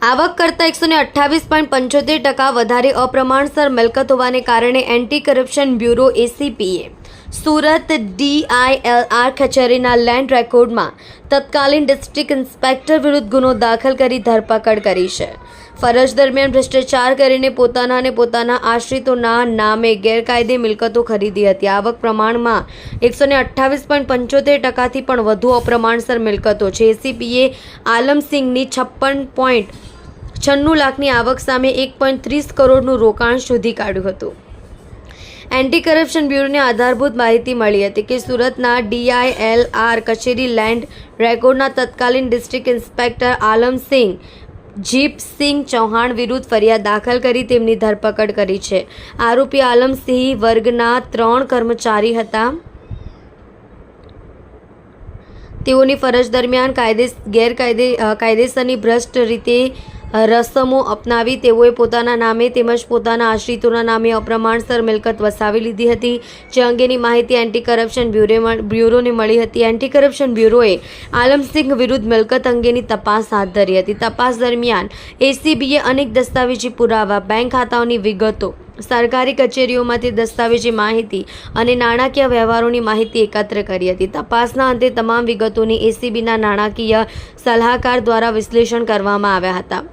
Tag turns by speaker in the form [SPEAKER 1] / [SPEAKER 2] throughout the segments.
[SPEAKER 1] આવક કરતાં 128.75% વધારે અપ્રમાણસર મિલકત હોવાને કારણે એન્ટી કરપ્શન બ્યુરો એસીપીએ સુરત DILR કચેરીના લેન્ડ રેકોર્ડમાં તત્કાલીન ડિસ્ટ્રિક્ટ ઇન્સ્પેક્ટર વિરુદ્ધ ગુનો દાખલ કરી ધરપકડ કરી છે। ફરજ દરમિયાન ભ્રષ્ટાચાર કરીને પોતાના અને પોતાના આશ્રિતોના નામે ગેરકાયદે મિલકતો ખરીદી હતી। આવક પ્રમાણમાં 128.75%થી પણ વધુ અપ્રમાણસર મિલકતો છે। એસીપીએ આલમસિંહની 56.96 લાખની આવક સામે 1.30 કરોડનું રોકાણ શોધી કાઢ્યું હતું। એન્ટી કરપ્શન બ્યુરોને આધારભૂત માહિતી મળી હતી કે સુરતના DILR કચેરી લેન્ડ રેકોર્ડના તત્કાલીન ડિસ્ટ્રિક્ટ ઇન્સ્પેક્ટર આલમસિંહ જીપસિંહ ચૌહાણ વિરુદ્ધ ફરિયાદ દાખલ કરી તેમની ધરપકડ કરી છે। આરોપી આલમસિંહ વર્ગના 3 કર્મચારી હતા। તેઓની ફરજ દરમિયાન કાયદેસરની ભ્રષ્ટ રીતે રસમો અપનાવી તેઓએ પોતાના નામે તેમજ પોતાના આશ્રિતોના નામે અપ્રમાણસર મિલકત વસાવી લીધી હતી, જે અંગેની માહિતી એન્ટી કરપ્શન બ્યુરોને મળી હતી। એન્ટી કરપ્શન બ્યુરોએ આલમસિંહ વિરુદ્ધ મિલકત અંગેની તપાસ હાથ ધરી હતી। તપાસ દરમિયાન એસીબીએ અનેક દસ્તાવેજી પુરાવા, બેંક ખાતાઓની વિગતો, સરકારી કચેરીઓમાંથી દસ્તાવેજી માહિતી અને નાણાકીય વ્યવહારોની માહિતી એકત્ર કરી હતી। તપાસના અંતે તમામ વિગતોની એસીબીના નાણાકીય સલાહકાર દ્વારા વિશ્લેષણ કરવામાં આવ્યા હતા।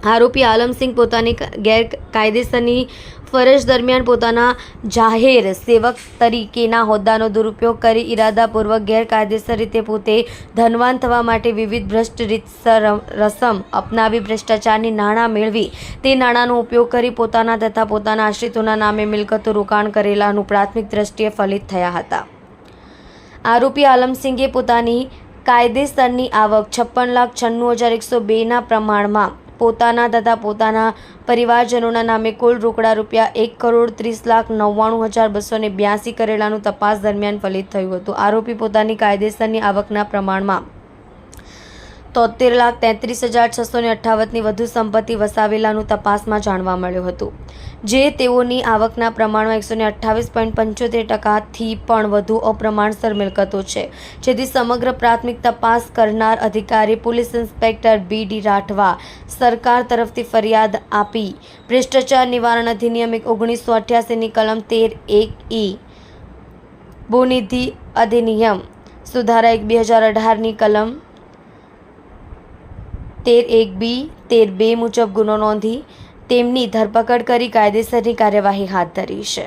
[SPEAKER 1] આરોપી આલમસિંહ પોતાની ગેરકાયદેસરની ફરજ દરમિયાન પોતાના જાહેર સેવક તરીકેના હોદ્દાનો દુરુપયોગ કરી ઇરાદાપૂર્વક ગેરકાયદેસર રીતે પોતે ધનવાન થવા માટે વિવિધ ભ્રષ્ટ રીતસર રસમ અપનાવી ભ્રષ્ટાચારની નાણાં મેળવી તે નાણાંનો ઉપયોગ કરી પોતાના તથા પોતાના આશ્રિતોના નામે મિલકતો રોકાણ કરેલાનું પ્રાથમિક દ્રષ્ટિએ ફલિત થયા હતા। આરોપી આલમસિંહે પોતાની કાયદેસરની આવક 56,96,102ના પ્રમાણમાં પોતાના તથા પોતાના પરિવારજનોના નામે કુલ રોકડા રૂપિયા 1,30,99,282 કરેલાનું તપાસ દરમિયાન ફલિત થયું હતું। આરોપી પોતાની કાયદેસરની આવકના પ્રમાણમાં 73,33,658ની વધુ સંપત્તિ વસાવેલાનું તપાસમાં જાણવા મળ્યું હતું, જે તેઓની આવકના પ્રમાણમાં 128.75%થી પણ વધુ અપ્રમાણસર મિલકતો છે, જેથી સમગ્ર પ્રાથમિક તપાસ કરનાર અધિકારી પોલીસ ઇન્સ્પેક્ટર BD રાઠવા સરકાર તરફથી ફરિયાદ આપી ભ્રષ્ટાચાર નિવારણ અધિનિયમ 1988ની કલમ 13(1)(e) ભૂનિધિ અધિનિયમ સુધારા 2018ની કલમ 13(1)(b) 13(2) મુજબ ગુનો નોંધી તેમની ધરપકડ કરી કાયદેસરની કાર્યવાહી હાથ ધરી છે।